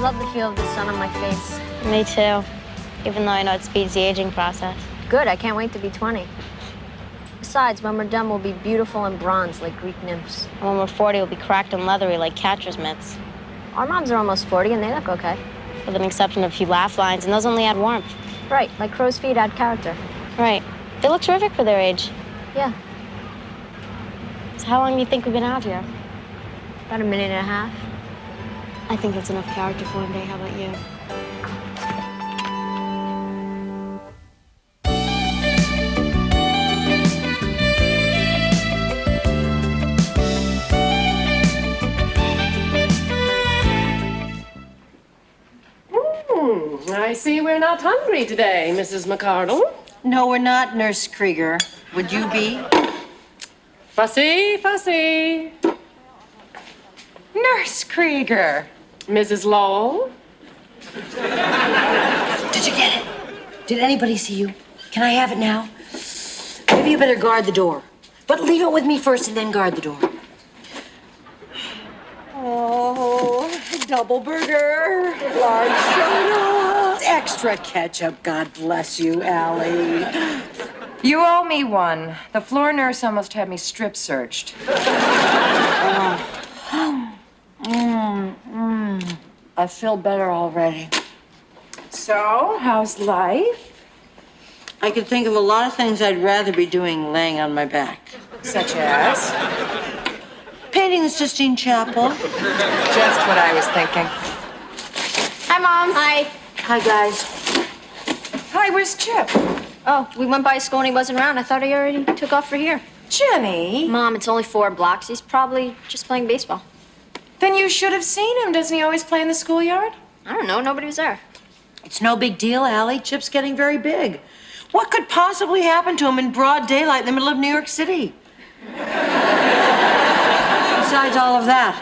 love the feel of the sun on my face. Me too, even though I know it speeds the aging process. Good, I can't wait to be 20. Besides, when we're done, we'll be beautiful and bronze like Greek nymphs. And when we're 40, we'll be cracked and leathery like catcher's mitts. Our moms are almost 40 and they look okay. With an exception of a few laugh lines, and those only add warmth. Right, like crow's feet add character. Right. They look terrific for their age. Yeah. So how long do you think we've been out here? About a minute and a half. I think that's enough character for one day. How about you? I see we're not hungry today, Mrs. McCardle. No, we're not, Nurse Krieger. Would you be? Fussy, fussy. Nurse Krieger. Mrs. Lowell. Did you get it? Did anybody see you? Can I have it now? Maybe you better guard the door. But leave it with me first and then guard the door. Oh, double burger, large soda, extra ketchup. God bless you, Allie. You owe me one. The floor nurse almost had me strip searched. I feel better already. So, how's life? I could think of a lot of things I'd rather be doing laying on my back. Such as? Painting the Sistine Chapel. Just what I was thinking. Hi, Mom. Hi. Hi, guys. Hi, where's Chip? Oh, we went by school and he wasn't around. I thought he already took off for here. Jenny? Mom, it's only 4 blocks. He's probably just playing baseball. Then you should have seen him. Doesn't he always play in the schoolyard? I don't know. Nobody was there. It's no big deal, Allie. Chip's getting very big. What could possibly happen to him in broad daylight in the middle of New York City? Besides all of that.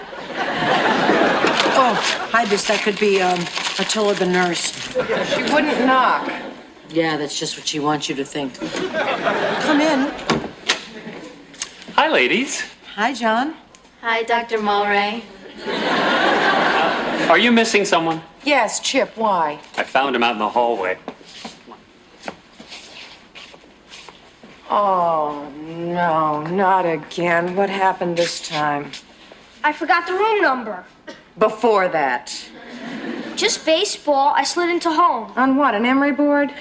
Oh, Hibis, that could be Attila the nurse. She wouldn't knock. Yeah, that's just what she wants you to think. Come in. Hi, ladies. Hi, John. Hi, Dr. Mulray. Are you missing someone? Yes, Chip, why? I found him out in the hallway. Oh, no, not again. What happened this time? I forgot the room number. Before that. Just baseball. I slid into home. On what, an emery board?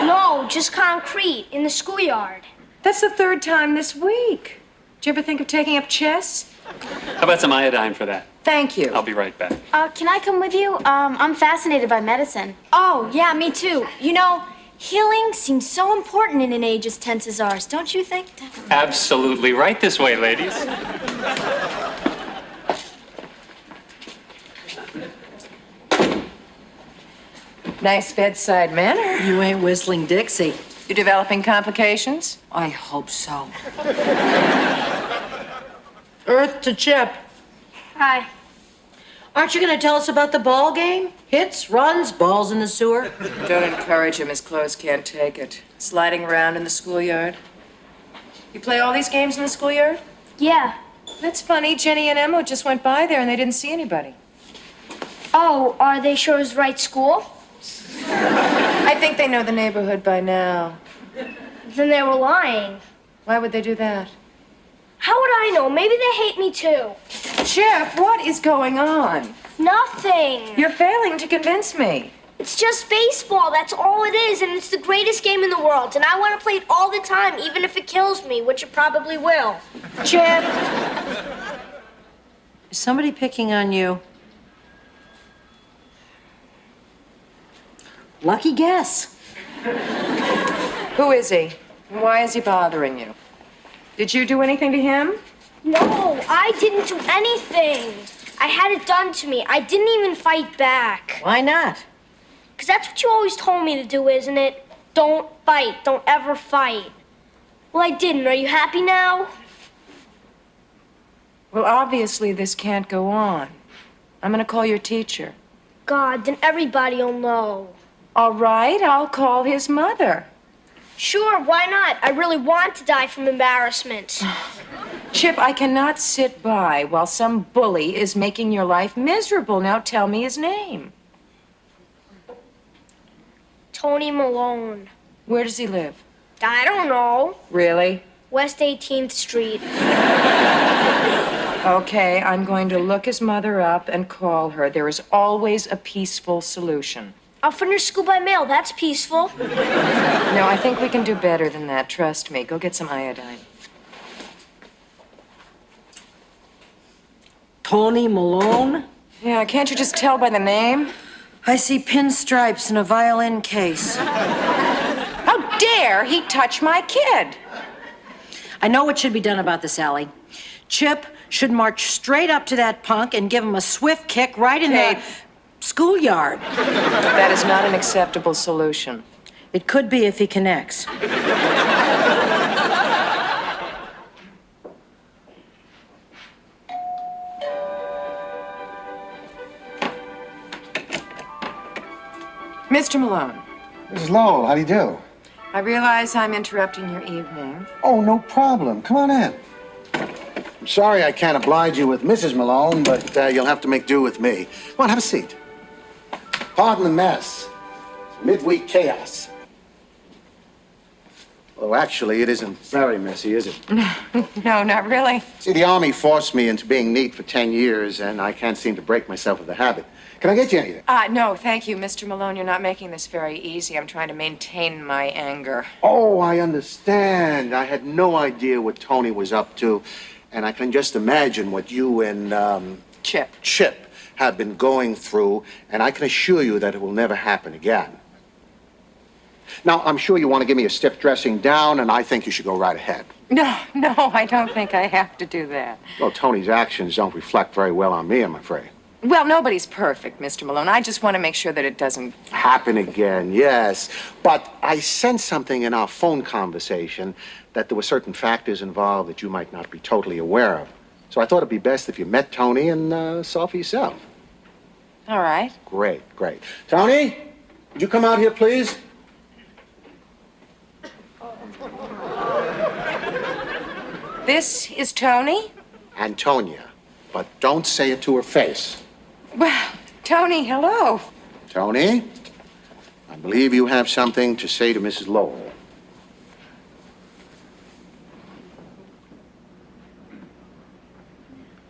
No, just concrete in the schoolyard. That's the 3rd time this week. Did you ever think of taking up chess? How about some iodine for that? Thank you. I'll be right back. Can I come with you? I'm fascinated by medicine. Oh, yeah, me too. You know, healing seems so important in an age as tense as ours, don't you think? Absolutely right this way, ladies. Nice bedside manner. You ain't whistling Dixie. You developing complications? I hope so. Earth to Chip. Hi. Aren't you going to tell us about the ball game? Hits, runs, balls in the sewer? Don't encourage him. His clothes can't take it. Sliding around in the schoolyard. You play all these games in the schoolyard? Yeah. That's funny. Jenny and Emma just went by there and they didn't see anybody. Oh, are they sure it's the right school? I think they know the neighborhood by now. Then they were lying. Why would they do that? How would I know? Maybe they hate me too. Chip, what is going on? Nothing. You're failing to convince me. It's just baseball. That's all it is, and it's the greatest game in the world. And I want to play it all the time, even if it kills me, which it probably will. Chip. Is somebody picking on you? Lucky guess. Who is he? And why is he bothering you? Did you do anything to him? No, I didn't do anything. I had it done to me. I didn't even fight back. Why not? Because that's what you always told me to do, isn't it? Don't fight. Don't ever fight. Well, I didn't. Are you happy now? Well, obviously this can't go on. I'm gonna call your teacher. God, then everybody'll know. All right, I'll call his mother. Sure, why not? I really want to die from embarrassment. Chip, I cannot sit by while some bully is making your life miserable. Now tell me his name. Tony Malone. Where does he live? I don't know. Really? West 18th Street. Okay, I'm going to look his mother up and call her. There is always a peaceful solution. I'll finish school by mail. That's peaceful. No, I think we can do better than that. Trust me. Go get some iodine. Tony Malone? Yeah, can't you just tell by the name? I see pinstripes in a violin case. How dare he touch my kid? I know what should be done about this, Allie. Chip should march straight up to that punk and give him a swift kick right in Kate. the schoolyard. That is not an acceptable solution. It could be if he connects. Mr. Malone, Mrs. Lowell, how do you do? I realize I'm interrupting your evening. Oh, no problem. Come on in. I'm sorry I can't oblige you with Mrs. Malone, but you'll have to make do with me. Come on, have a seat. Pardon the mess. Midweek chaos. Oh, actually, it isn't very messy, is it? No, not really. See, the Army forced me into being neat for 10 years, and I can't seem to break myself of the habit. Can I get you anything? No, thank you, Mr. Malone. You're not making this very easy. I'm trying to maintain my anger. Oh, I understand. I had no idea what Tony was up to, and I can just imagine what you and, Chip have been going through, and I can assure you that it will never happen again. Now, I'm sure you want to give me a stiff dressing down, and I think you should go right ahead. No, I don't think I have to do that. Well, Tony's actions don't reflect very well on me, I'm afraid. Well, nobody's perfect, Mr. Malone. I just want to make sure that it doesn't Happen again, yes. But I sensed something in our phone conversation that there were certain factors involved that you might not be totally aware of. So I thought it'd be best if you met Tony and saw for yourself. All right. Great. Tony, would you come out here, please? This is Tony? Antonia. But don't say it to her face. Well, Tony, hello. Tony, I believe you have something to say to Mrs. Lowell.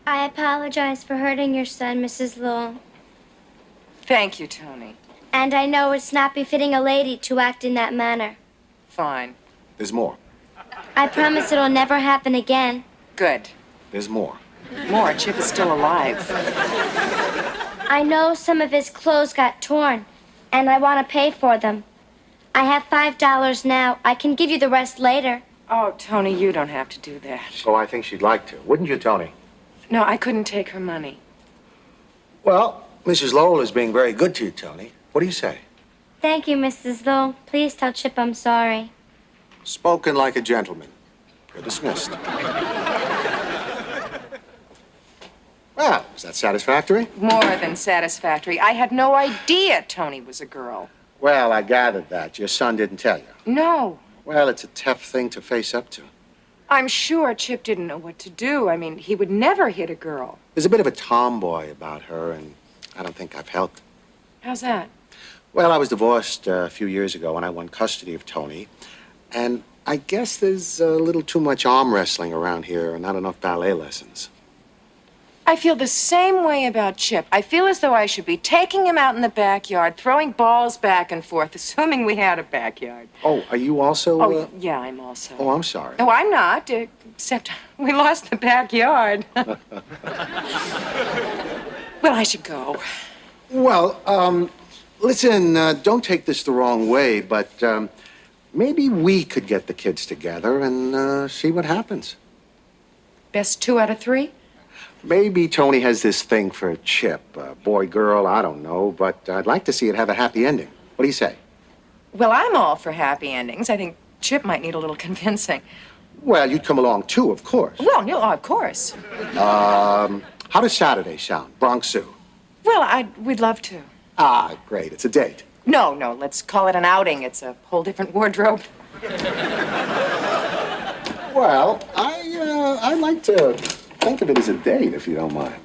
I apologize for hurting your son, Mrs. Lowell. Thank you, Tony. And I know it's not befitting a lady to act in that manner. Fine. There's more. I promise it'll never happen again. Good. There's more. More. Chip is still alive. I know some of his clothes got torn, and I want to pay for them. I have $5 now. I can give you the rest later. Oh, Tony, you don't have to do that. So I think she'd like to. Wouldn't you, Tony? No, I couldn't take her money. Well, Mrs. Lowell is being very good to you, Tony. What do you say? Thank you, Mrs. Lowell. Please tell Chip I'm sorry. Spoken like a gentleman. You're dismissed. Well, is that satisfactory? More than satisfactory. I had no idea Tony was a girl. Well, I gathered that. Your son didn't tell you. No. Well, it's a tough thing to face up to. I'm sure Chip didn't know what to do. I mean, he would never hit a girl. There's a bit of a tomboy about her, and I don't think I've helped. How's that? Well, I was divorced a few years ago, and I won custody of Tony. And I guess there's a little too much arm wrestling around here and not enough ballet lessons. I feel the same way about Chip. I feel as though I should be taking him out in the backyard, throwing balls back and forth, assuming we had a backyard. Oh, are you also... Oh, yeah, I'm also. Oh, I'm sorry. No, I'm not, except we lost the backyard. Well, I should go. Well, listen, don't take this the wrong way, but maybe we could get the kids together and see what happens. Best 2 out of 3? Maybe Tony has this thing for Chip. Boy, girl, I don't know, but I'd like to see it have a happy ending. What do you say? Well, I'm all for happy endings. I think Chip might need a little convincing. Well, you'd come along too, of course. Well, no, of course. How does Saturday sound? Bronx Zoo. Well, we'd love to. Ah, great. It's a date. No, let's call it an outing. It's a whole different wardrobe. Well, I'd like to think of it as a date, if you don't mind.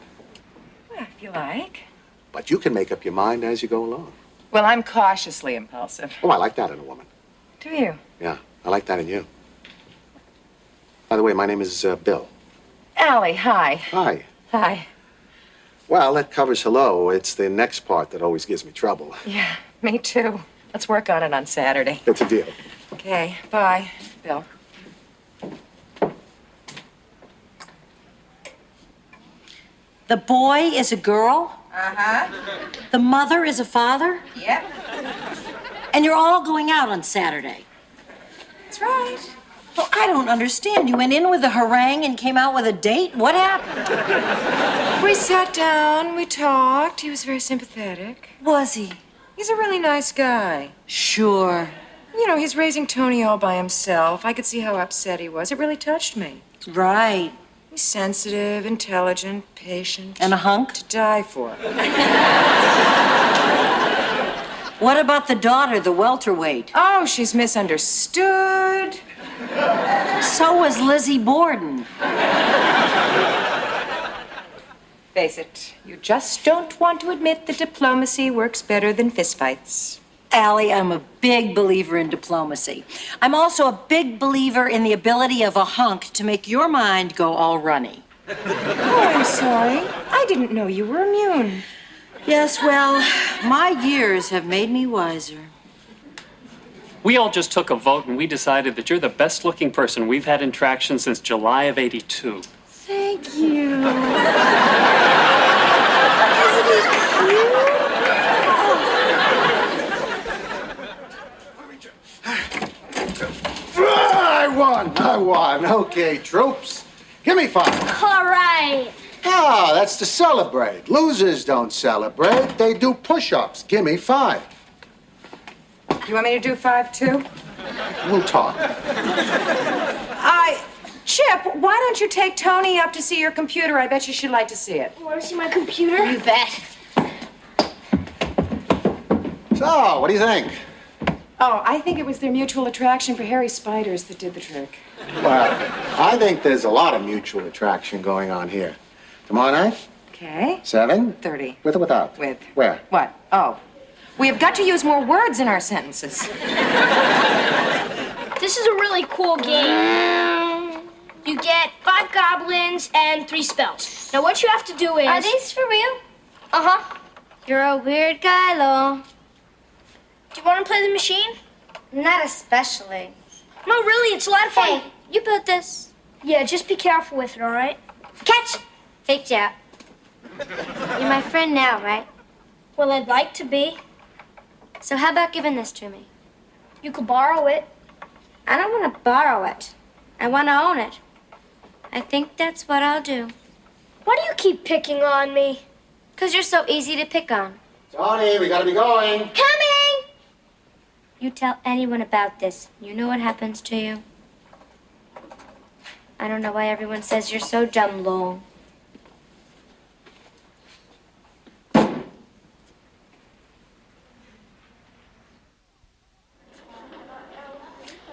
Well, if you like. But you can make up your mind as you go along. Well, I'm cautiously impulsive. Oh, I like that in a woman. Do you? Yeah, I like that in you. By the way, my name is Bill. Allie, hi. Hi. Hi. Well, that covers hello. It's the next part that always gives me trouble. Yeah, me too. Let's work on it on Saturday. It's a deal. Okay, bye, Bill. The boy is a girl? Uh-huh. The mother is a father? Yep. And you're all going out on Saturday? That's right. Well, I don't understand. You went in with a harangue and came out with a date? What happened? We sat down, we talked. He was very sympathetic. Was he? He's a really nice guy. Sure. You know, he's raising Tony all by himself. I could see how upset he was. It really touched me. Right. He's sensitive, intelligent, patient. And a hunk? To die for. What about the daughter, the welterweight? Oh, she's misunderstood. So was Lizzie Borden. Face it, you just don't want to admit that diplomacy works better than fistfights. Allie, I'm a big believer in diplomacy. I'm also a big believer in the ability of a hunk to make your mind go all runny. Oh, I'm sorry. I didn't know you were immune. Yes, well, my years have made me wiser. We all just took a vote and we decided that you're the best looking person we've had in traction since July of '82. Thank you. I won. Okay, troops. Give me 5. All right. Ah, that's to celebrate. Losers don't celebrate. They do push-ups. Give me 5. You want me to do 5 too? We'll talk. Chip, why don't you take Tony up to see your computer? I bet you she'd like to see it. You want to see my computer? You bet. So, what do you think? Oh, I think it was their mutual attraction for hairy spiders that did the trick. Well, I think there's a lot of mutual attraction going on here. Tomorrow night? Okay. 7:30. With or without? With. Where? What? Oh. We have got to use more words in our sentences. This is a really cool game. You get 5 goblins and 3 spells. Now what you have to do is... Are these for real? Uh-huh. You're a weird guy, Lowell. Do you want to play the machine? Not especially. No, really, it's a lot of fun. Hey, you built this. Yeah, just be careful with it, all right? Catch! Faked you out. You're my friend now, right? Well, I'd like to be. So how about giving this to me? You could borrow it. I don't want to borrow it. I want to own it. I think that's what I'll do. Why do you keep picking on me? 'Cause you're so easy to pick on. Tony, we gotta be going. Coming! You tell anyone about this. You know what happens to you. I don't know why everyone says you're so dumb, Lowell.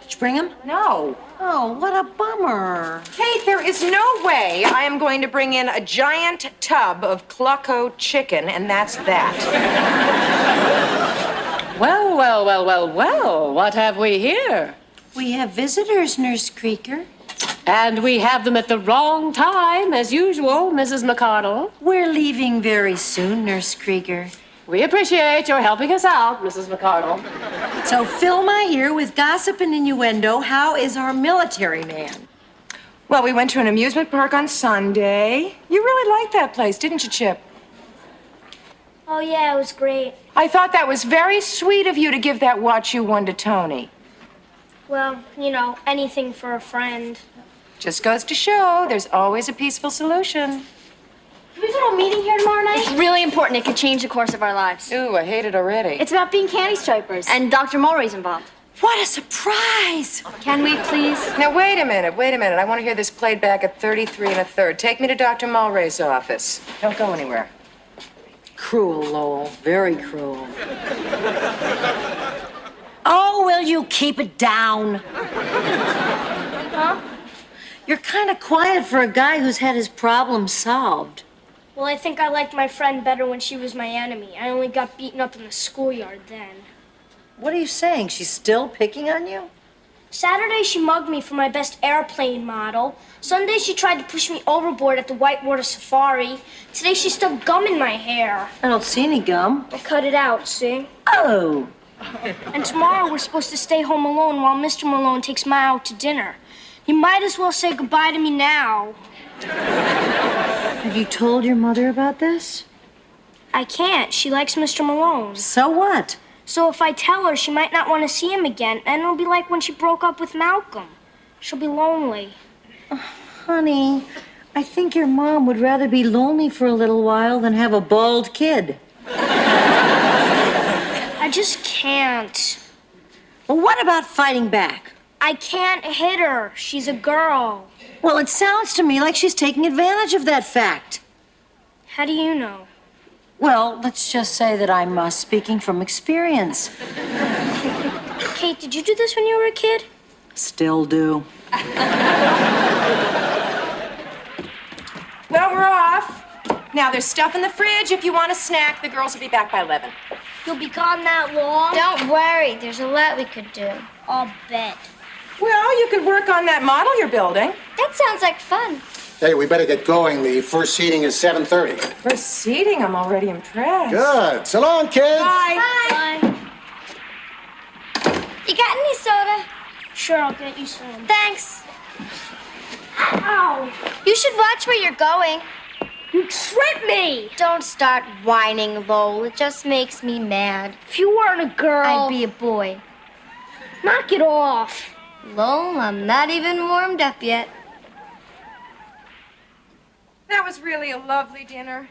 Did you bring him? No. Oh, what a bummer. Kate, there is no way I am going to bring in a giant tub of Clucko chicken, and that's that. Well, well, well, well, well. What have we here? We have visitors, Nurse Creaker. And we have them at the wrong time, as usual, Mrs. McCardle. We're leaving very soon, Nurse Krieger. We appreciate your helping us out, Mrs. McCardle. So fill my ear with gossip and innuendo. How is our military man? Well, we went to an amusement park on Sunday. You really liked that place, didn't you, Chip? Oh, yeah, it was great. I thought that was very sweet of you to give that watch you won to Tony. Well, you know, anything for a friend. Just goes to show there's always a peaceful solution. Can we go to a meeting here tomorrow night? It's really important. It could change the course of our lives. Ooh, I hate it already. It's about being candy stripers. And Dr. Mulray's involved. What a surprise! Can we please? Now, wait a minute. I want to hear this played back at 33 1/3. Take me to Dr. Mulray's office. Don't go anywhere. Cruel, Lowell. Very cruel. Oh, will you keep it down? Huh? You're kind of quiet for a guy who's had his problems solved. Well, I think I liked my friend better when she was my enemy. I only got beaten up in the schoolyard then. What are you saying? She's still picking on you? Saturday, she mugged me for my best airplane model. Sunday, she tried to push me overboard at the Whitewater Safari. Today, she's still gumming my hair. I don't see any gum. I cut it out, see? Oh. And tomorrow, we're supposed to stay home alone while Mr. Malone takes Ma out to dinner. You might as well say goodbye to me now. Have you told your mother about this? I can't. She likes Mr. Malone. So what? So if I tell her, she might not want to see him again, and it'll be like when she broke up with Malcolm. She'll be lonely. Honey, I think your mom would rather be lonely for a little while than have a bald kid. I just can't. Well, what about fighting back? I can't hit her. She's a girl. Well, it sounds to me like she's taking advantage of that fact. How do you know? Well, let's just say that I'm speaking from experience. Kate, did you do this when you were a kid? Still do. Well, we're off. Now, there's stuff in the fridge. If you want a snack, the girls will be back by 11. You'll be gone that long? Don't worry, there's a lot we could do. I'll bet. Well, you could work on that model you're building. That sounds like fun. Hey, we better get going. The first seating is 7:30. For seating, I'm already impressed. Good. So long, kids. Bye. Bye. You got any soda? Sure, I'll get you some. Thanks. Ow! You should watch where you're going. You tripped me! Don't start whining, Lowell. It just makes me mad. If you weren't a girl... I'd be a boy. Knock it off. Lowell, I'm not even warmed up yet. That was really a lovely dinner.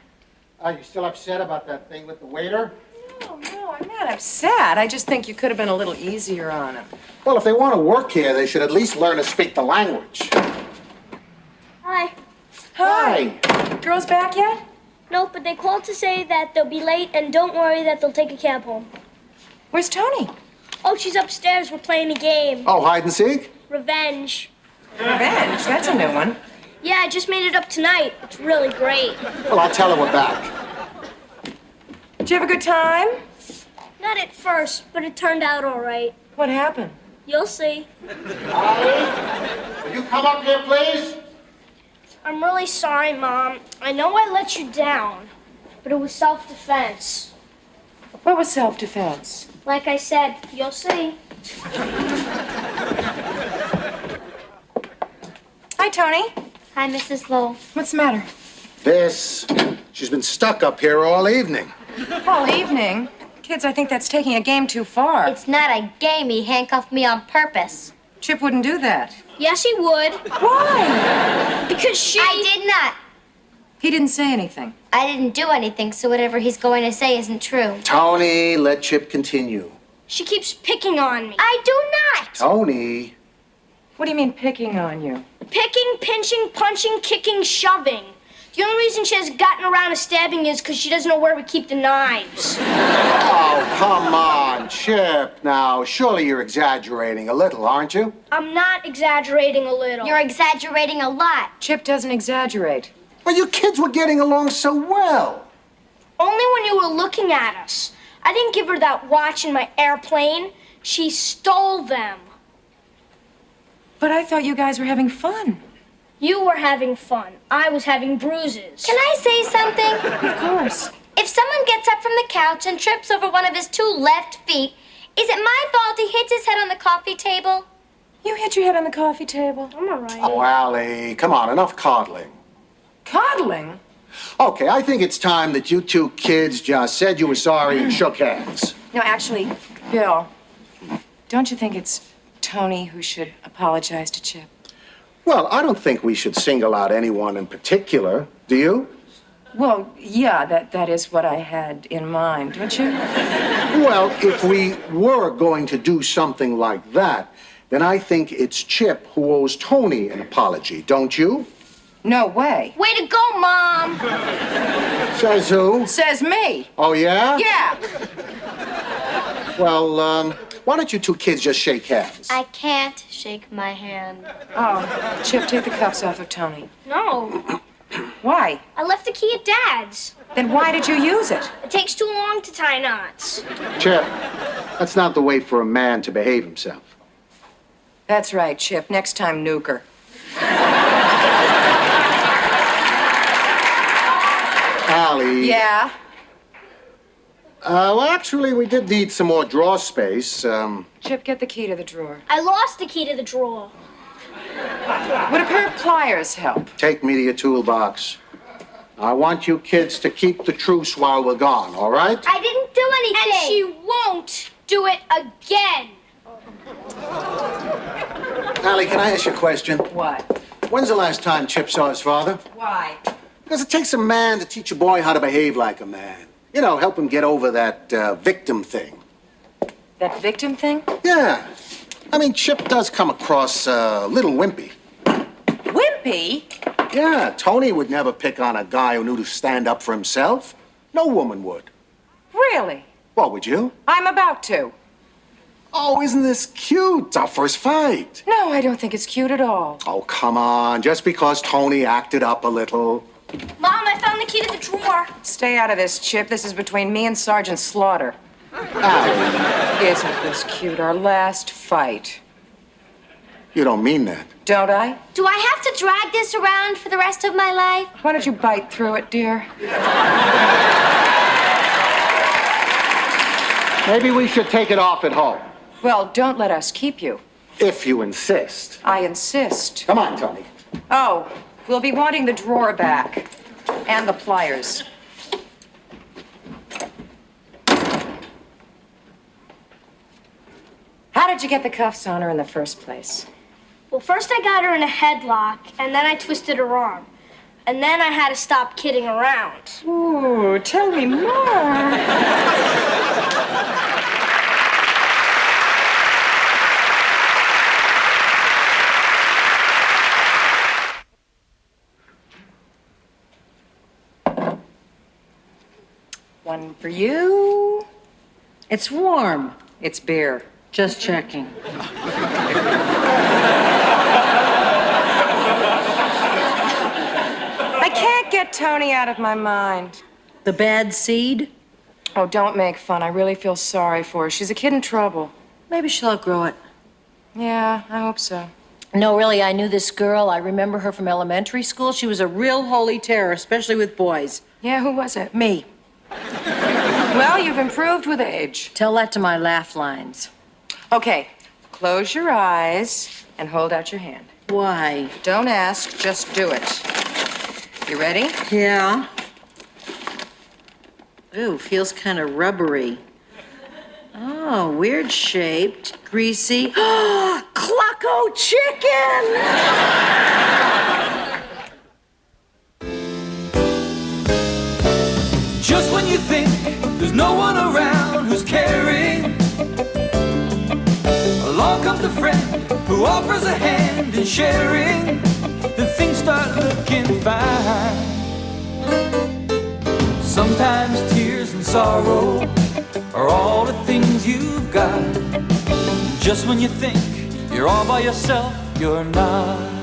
Are you still upset about that thing with the waiter? No, I'm not upset. I just think you could have been a little easier on him. Well, if they want to work here, they should at least learn to speak the language. Hi. Hi. Girls back yet? Nope, but they called to say that they'll be late, and don't worry that they'll take a cab home. Where's Tony? Oh, she's upstairs. We're playing a game. Oh, hide and seek? Revenge. Revenge. That's a new one. Yeah, I just made it up tonight. It's really great. Well, I'll tell her we're back. Did you have a good time? Not at first, but it turned out all right. What happened? You'll see. Allie, will you come up here, please? I'm really sorry, Mom. I know I let you down, but it was self-defense. What was self-defense? Like I said, you'll see. Hi, Tony. Hi, Mrs. Lowell. What's the matter? She's been stuck up here all evening. All evening? Kids, I think that's taking a game too far. It's not a game. He handcuffed me on purpose. Chip wouldn't do that. Yes, he would. Why? Because she... I did not. He didn't say anything. I didn't do anything, so whatever he's going to say isn't true. Tony, let Chip continue. She keeps picking on me. I do not. Tony. What do you mean picking on you? Picking, pinching, punching, kicking, shoving. The only reason she hasn't gotten around to stabbing is because she doesn't know where we keep the knives. Oh, come on, Chip. Now, surely you're exaggerating a little, aren't you? I'm not exaggerating a little. You're exaggerating a lot. Chip doesn't exaggerate. Well, you kids were getting along so well. Only when you were looking at us. I didn't give her that watch and my airplane. She stole them. But I thought you guys were having fun. You were having fun. I was having bruises. Can I say something? Of course. If someone gets up from the couch and trips over one of his two left feet, is it my fault he hits his head on the coffee table? You hit your head on the coffee table. I'm all right. Oh, Allie, come on, enough coddling. Coddling? Okay, I think it's time that you two kids just said you were sorry and shook hands. No, actually, Bill, don't you think it's Tony who should apologize to Chip? Well, I don't think we should single out anyone in particular, do you? Well, yeah, that is what I had in mind, don't you? Well, if we were going to do something like that, then I think it's Chip who owes Tony an apology, don't you? No way. Way to go, Mom. Says who? Says me. Oh, yeah? Yeah. Well, why don't you two kids just shake hands? I can't shake my hand. Oh, Chip, take the cuffs off of Tony. No, Why? I left the key at Dad's. Then why did you use it? It takes too long to tie knots. Chip, that's not the way for a man to behave himself. That's right, Chip. Next time, nuke her. Allie. Yeah? Well, actually, we did need some more drawer space. Chip, get the key to the drawer. I lost the key to the drawer. Would a pair of pliers help? Take me to your toolbox. I want you kids to keep the truce while we're gone, all right? I didn't do anything. And she won't do it again. Allie, can I ask you a question? What? When's the last time Chip saw his father? Why? Because it takes a man to teach a boy how to behave like a man. You know, help him get over that victim thing. That victim thing? Yeah. I mean, Chip does come across a little wimpy. Wimpy? Yeah, Tony would never pick on a guy who knew to stand up for himself. No woman would. Really? Well, would you? I'm about to. Oh, isn't this cute? It's our first fight. No, I don't think it's cute at all. Oh, come on. Just because Tony acted up a little. Mom, I found the key to the drawer. Stay out of this, Chip. This is between me and Sergeant Slaughter. Allie, Isn't this cute? Our last fight. you don't mean that. Don't I? Do I have to drag this around for the rest of my life? Why don't you bite through it, dear? Maybe we should take it off at home. Well, don't let us keep you. If you insist. I insist. Come on, Tony. Oh, we'll be wanting the drawer back. And the pliers. How did you get the cuffs on her in the first place? Well, first I got her in a headlock, and then I twisted her arm. And then I had to stop kidding around. Ooh, tell me more. One for you. It's warm. It's beer. Just checking. I can't get Tony out of my mind. The bad seed? Oh, don't make fun. I really feel sorry for her. She's a kid in trouble. Maybe she'll outgrow it. Yeah, I hope so. No, really, I knew this girl. I remember her from elementary school. She was a real holy terror, especially with boys. Yeah, who was it? Me. Well, you've improved with age. Tell that to my laugh lines. Okay, close your eyes and hold out your hand. Why? Don't ask, just do it. You ready? Yeah. Ooh, feels kind of rubbery. Oh, weird shaped, greasy. Clucko chicken! Just when you think there's no one around who's caring, along comes a friend who offers a hand in sharing. Then things start looking fine. Sometimes tears and sorrow are all the things you've got. Just when you think you're all by yourself, you're not.